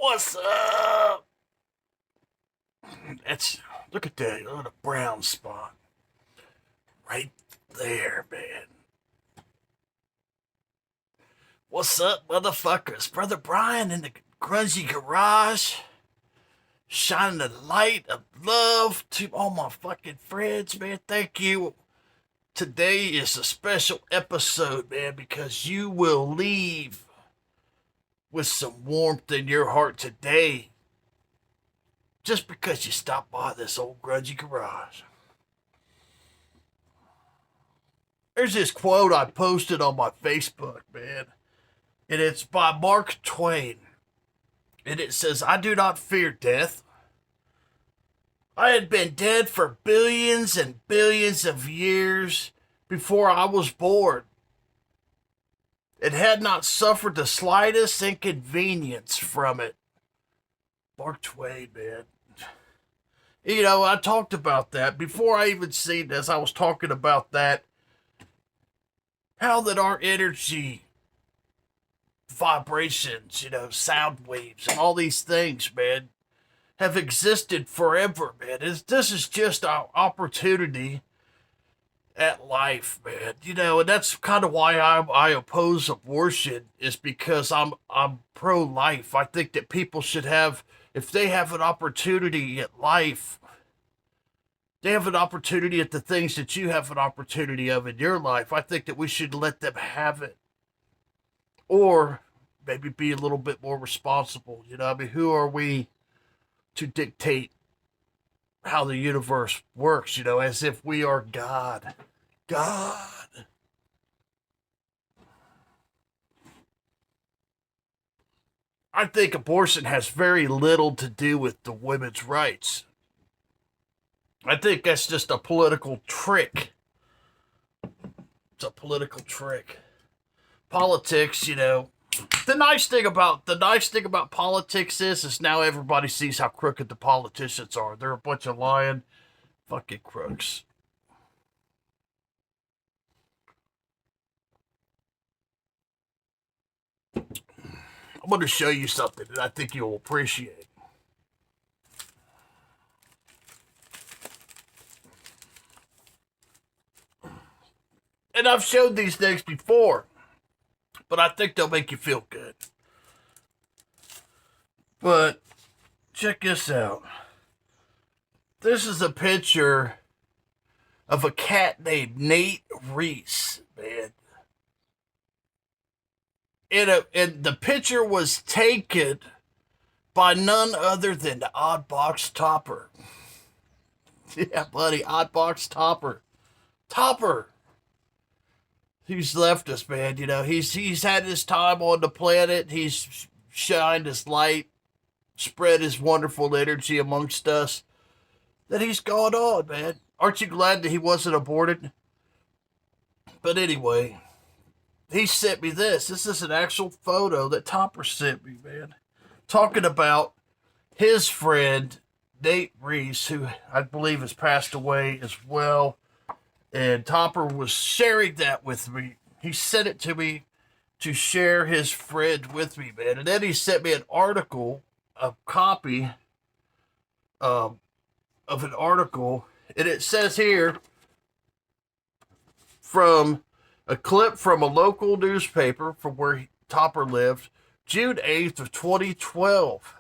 What's up? That's look at that little brown spot right there, man. What's up, motherfuckers? Brother Brian in the grungy garage, shining the light of love to all my fucking friends, man. Thank you. Today is a special episode, man, because you will leave with some warmth in your heart today just because you stopped by this old grungy garage. There's this quote I posted on my Facebook, man, and it's by Mark Twain. And it says, I do not fear death. I had been dead for billions and billions of years before I was born. It had not suffered the slightest inconvenience from it. Mark Twain, man. You know, I talked about that. Before I even seen this, I was talking about that. How that our energy, vibrations, sound waves, and all these things, man, have existed forever, man. This is just our opportunity at life, man. And that's kind of why I oppose abortion, is because I'm pro-life. I think that people should have, if they have an opportunity at life, they have an opportunity at the things that you have an opportunity of in your life. I think that we should let them have it. Or maybe be a little bit more responsible. Who are we to dictate how the universe works, as if we are God. God. I think abortion has very little to do with the women's rights. I think that's just a political trick. It's a political trick. Politics, the nice thing about politics is now everybody sees how crooked the politicians are. They're a bunch of lying fucking crooks. I'm going to show you something that I think you'll appreciate. And I've showed these things before, but I think they'll make you feel good. But check this out. This is a picture of a cat named Nate Reese, man. And the picture was taken by none other than the Oddbox Topper. Yeah, buddy, Oddbox Topper. Topper. He's left us, man. He's had his time on the planet. He's shined his light, spread his wonderful energy amongst us. Then he's gone on, man. Aren't you glad that he wasn't aborted? But anyway, he sent me this. This is an actual photo that Topper sent me, man. Talking about his friend, Nate Reese, who I believe has passed away as well. And Topper was sharing that with me. He sent it to me to share his friend with me, man. And then he sent me an article, a copy of an article. And it says here, from a clip from a local newspaper from where Topper lived, June 8th of 2012.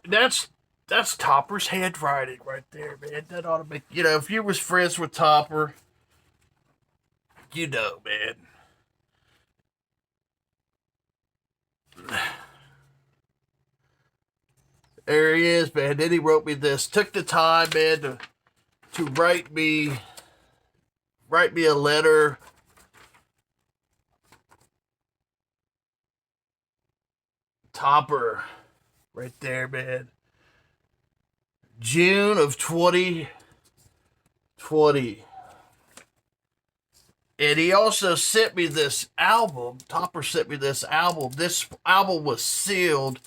That's Topper's handwriting right there, man. That ought to make, if you was friends with Topper, man. There he is, man. Then he wrote me this. Took the time, man, to write me a letter. Topper, right there, man. June of 2020. And he also sent me this album. Topper sent me this album. This album was sealed.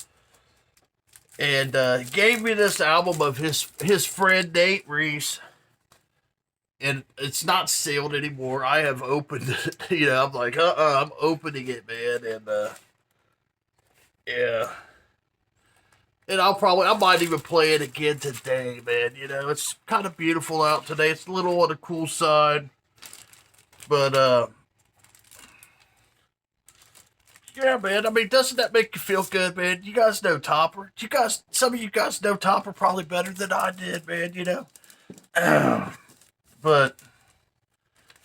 And gave me this album of his friend Nate Reese. And it's not sealed anymore. I have opened it. I'm like, I'm opening it, man. And Yeah. And I might even play it again today, man. You know, it's kind of beautiful out today. It's a little on the cool side. But, yeah, man. I mean, doesn't that make you feel good, man? You guys know Topper. Some of you guys know Topper probably better than I did, man, you know? But,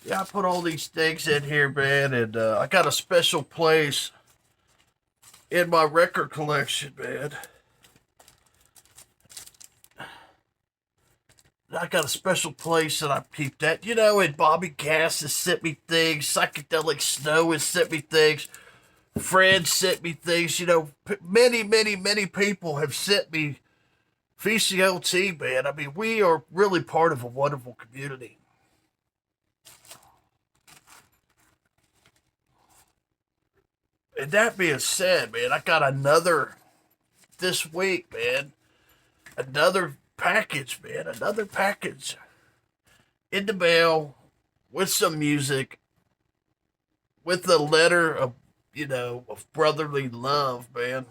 yeah, I put all these things in here, man, and I got a special place in my record collection, man. I got a special place that I keep that. You know, and Bobby Cass has sent me things. Psychedelic Snow has sent me things. Fred sent me things. You know, many people have sent me VCLT, man. I mean, we are really part of a wonderful community. And that being said, man, I got another this week, man. Another package, man. Another package in the mail with some music, with a letter of, you know, of brotherly love, man.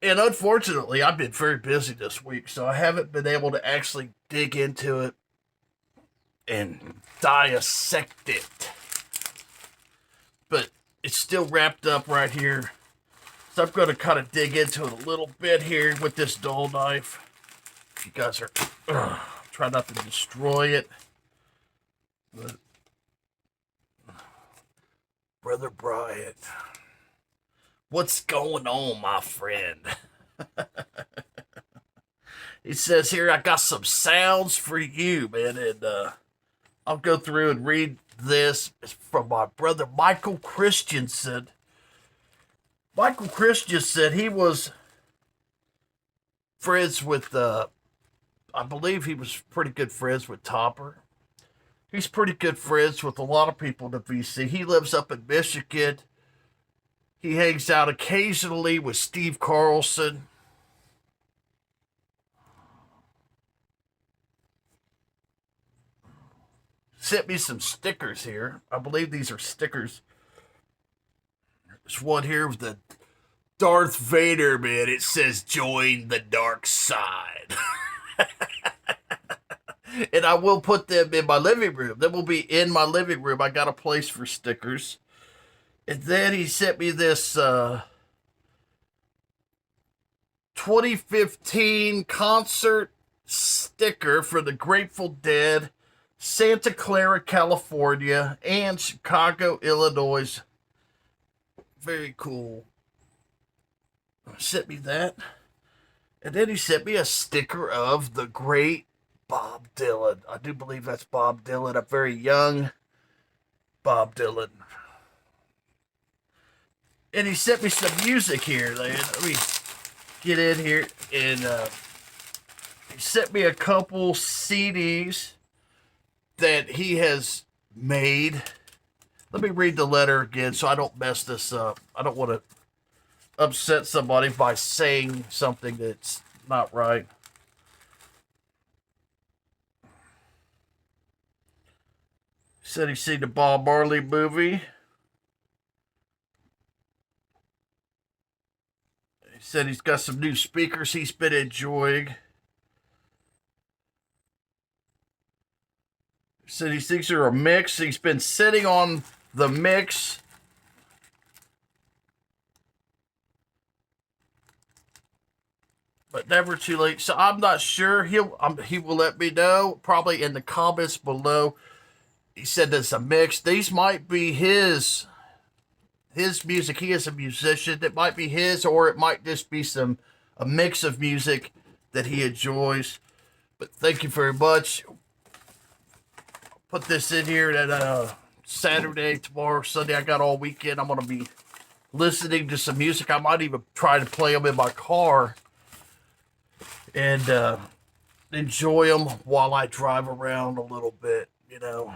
And unfortunately, I've been very busy this week, so I haven't been able to actually dig into it and dissect it. But it's still wrapped up right here. So I'm going to kind of dig into it a little bit here with this dull knife. You guys are try not to destroy it. But Brother Bryant, what's going on, my friend? He says here, I got some sounds for you, man, and I'll go through and read this. It's from my brother Michael Christensen. Michael Christensen, he was friends with, I believe he was pretty good friends with Topper. He's pretty good friends with a lot of people in the VC. He lives up in Michigan. He hangs out occasionally with Steve Carlson. Sent me some stickers here. I believe these are stickers. There's one here with the Darth Vader, man. It says, join the dark side. And I will put them in my living room. They will be in my living room. I got a place for stickers. And then he sent me this 2015 concert sticker for the Grateful Dead, Santa Clara, California, and Chicago, Illinois. Very cool. Sent me that. And then he sent me a sticker of the great Bob Dylan. I do believe that's Bob Dylan, a very young Bob Dylan. And he sent me some music here. Let me get in here. And he sent me a couple CDs that he has made. Let me read the letter again so I don't mess this up. I don't want to upset somebody by saying something that's not right. He said he's seen the Bob Marley movie. He said he's got some new speakers he's been enjoying. He said he thinks they're a mix. He's been sitting on the mix. But never too late. So I'm not sure. He will let me know probably in the comments below. He said there's a mix. These might be his music. He is a musician. It might be his, or it might just be a mix of music that he enjoys. But thank you very much. Put this in here that Saturday, tomorrow, Sunday. I got all weekend. I'm gonna be listening to some music. I might even try to play them in my car and enjoy them while I drive around a little bit. You know.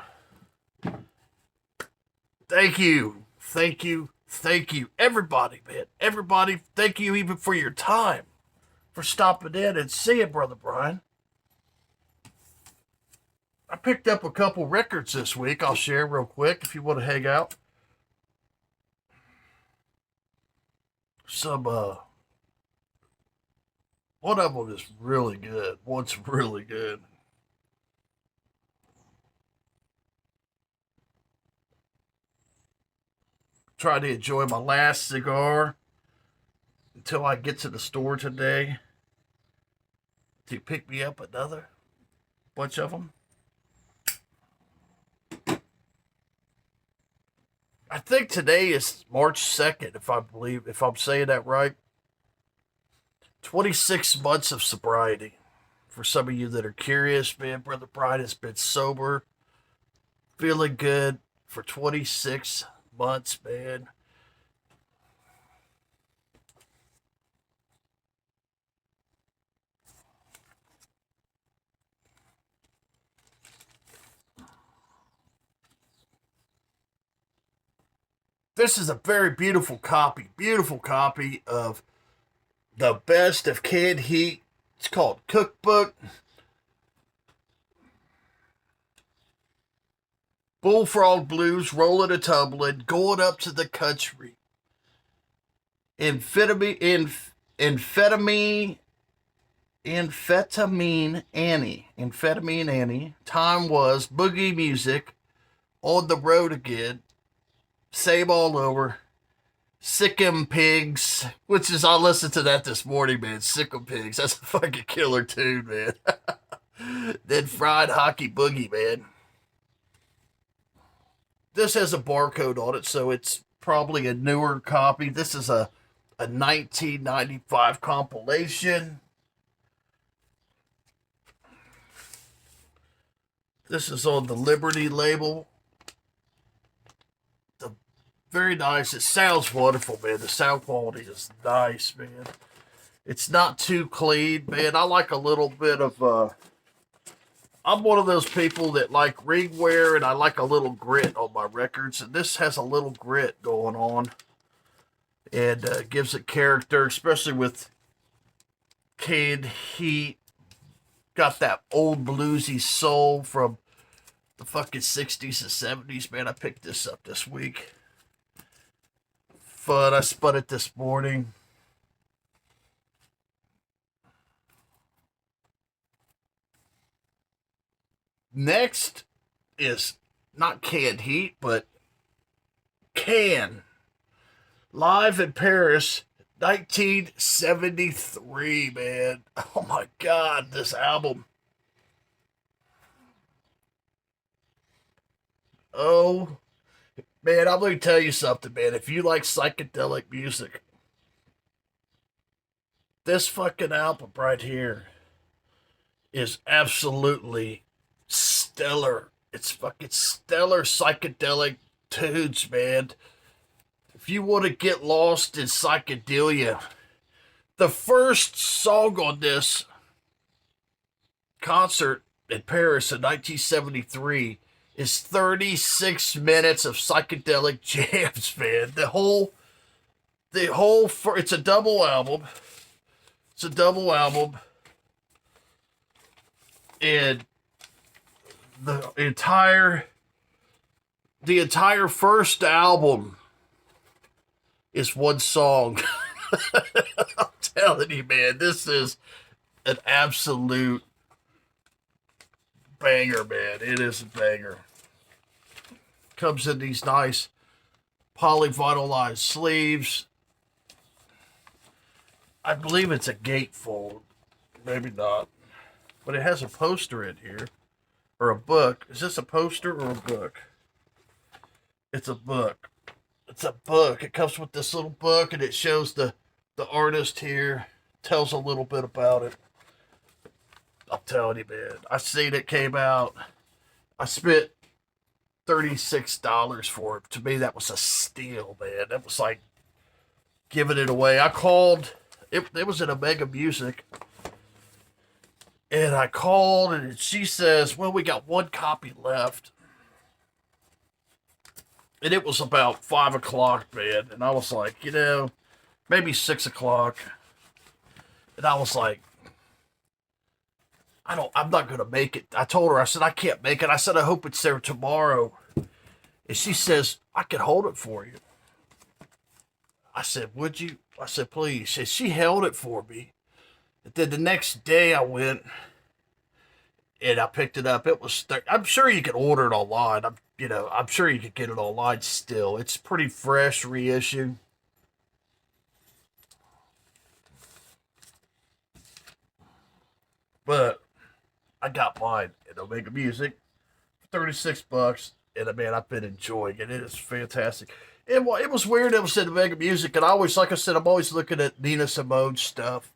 Thank you. Thank you. Thank you. Everybody, man. Everybody, thank you even for your time. For stopping in and seeing Brother Brian. I picked up a couple records this week. I'll share real quick if you want to hang out. some, one of them is really good. One's really good. Trying to enjoy my last cigar until I get to the store today to pick me up another bunch of them. I think today is March 2nd, if I'm saying that right. 26 months of sobriety. For some of you that are curious, man, Brother Brian has been sober, feeling good for 26 months, man. This is a very beautiful copy of the best of canned heat. It's called Cookbook. Bullfrog Blues, Rolling a Tumbling, Going Up to the Country. Amphetamine Annie. Time Was, Boogie Music, On the Road Again, Same All Over, Sick'em Pigs, which is, I listened to that this morning, man. Sick'em Pigs, that's a fucking killer tune, man. Then Fried Hockey Boogie, man. This has a barcode on it, so it's probably a newer copy. This is a 1995 compilation. This is on the Liberty label. Very nice. It sounds wonderful, man. The sound quality is nice, man. It's not too clean, man. I like a little bit of, I'm one of those people that like ring wear, and I like a little grit on my records. And this has a little grit going on. And gives it character, especially with canned heat. Got that old bluesy soul from the fucking 60s and 70s, man. I picked this up this week. Fun. I spun it this morning. Next is not canned heat, but Can. Live in Paris, 1973, man. Oh my God, this album. Oh, man, I'm going to tell you something, man. If you like psychedelic music, this fucking album right here is absolutely stellar. It's fucking stellar psychedelic tunes, man. If you want to get lost in psychedelia, the first song on this concert in Paris in 1973 is 36 minutes of psychedelic jams, man. It's a double album. It's a double album. And the entire first album is one song. I'm telling you, man, this is an absolute banger, man. It is a banger. Comes in these nice polyvinylized sleeves. I believe it's a gatefold. Maybe not. But it has a poster in here. Or a book. Is this a poster or a book? It's a book. It's a book. It comes with this little book, and it shows the artist here. Tells a little bit about it. I'm telling you, man. I seen it came out. I spent $36 for it. To me, that was a steal, man. That was like giving it away. I called. It was at Omega Music. And I called, and she says, well, we got one copy left. And it was about 5 o'clock, man. And I was like, maybe 6 o'clock. And I was like, I'm not going to make it. I told her, I said, I can't make it. I said, I hope it's there tomorrow. And she says, I can hold it for you. I said, would you? I said, please. She held it for me. And then the next day I went and I picked it up. It was, I'm sure you could order it online. I'm sure you could get it online still. It's pretty fresh reissue. But I got mine at Omega Music for $36. And man, I've been enjoying it. It is fantastic. It was weird. It was at Omega Music, and I always, like I said, I'm always looking at Nina Simone stuff.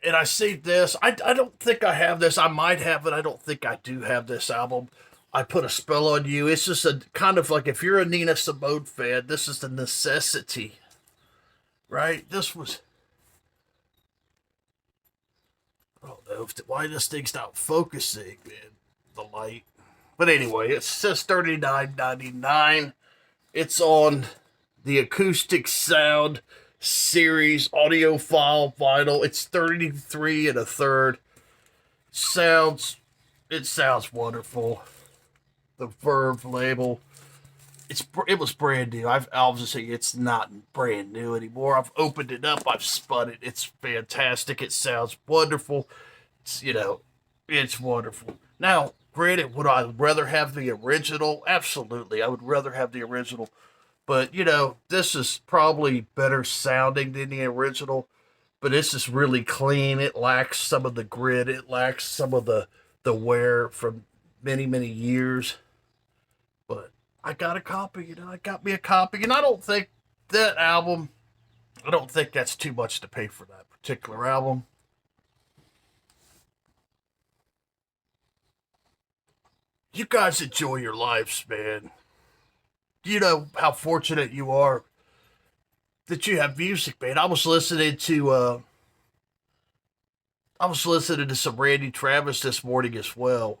And I see this. I don't think I have this. I might have it. I don't think I do have this album. I Put a Spell on You. It's just a kind of like, if you're a Nina Simone fan, this is the necessity, right? This was. I don't know why this thing's not focusing, man. The light. But anyway, it says $39.99. It's on the Acoustic Sound Series audiophile vinyl. It's 33 and a third. It sounds wonderful. The Verve label. It was brand new. I'll just say it's not brand new anymore. I've opened it up. I've spun it. It's fantastic. It sounds wonderful. It's wonderful. Now, granted, would I rather have the original? Absolutely. I would rather have the original. But, this is probably better sounding than the original. But this is really clean. It lacks some of the grit. It lacks some of the wear from many, many years. But I got a copy. I got me a copy. And I don't think that's too much to pay for that particular album. You guys enjoy your lives, man. You know how fortunate you are that you have music, man. I was listening to some Randy Travis this morning as well,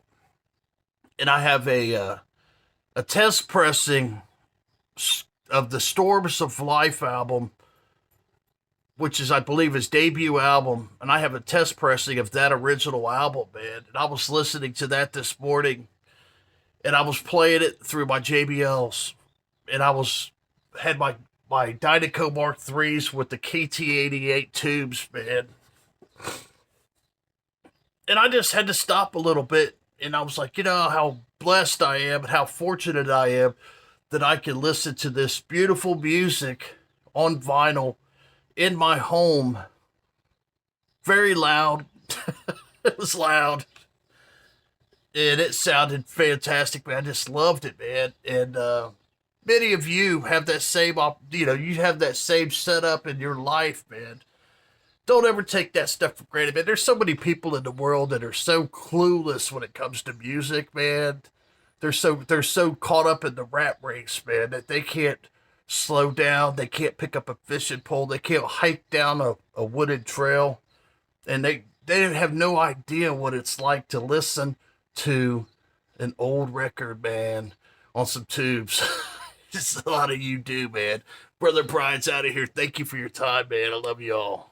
and I have a test pressing of the Storms of Life album, which is, I believe, his debut album, and I have a test pressing of that original album, man. And I was listening to that this morning, and I was playing it through my JBLs, and had my Dynaco Mark IIIs with the KT88 tubes, man. And I just had to stop a little bit, and I was like, how blessed I am and how fortunate I am that I can listen to this beautiful music on vinyl in my home. Very loud. It was loud. And it sounded fantastic, man. I just loved it, man. And many of you have that same, you have that same setup in your life, man. Don't ever take that stuff for granted, man. There's so many people in the world that are so clueless when it comes to music, man. They're so caught up in the rat race, man, that they can't slow down. They can't pick up a fishing pole. They can't hike down a wooded trail. And they have no idea what it's like to listen to an old record, man, on some tubes. Just a lot of you do, man. Brother Brian's out of here. Thank you for your time, man. I love you all.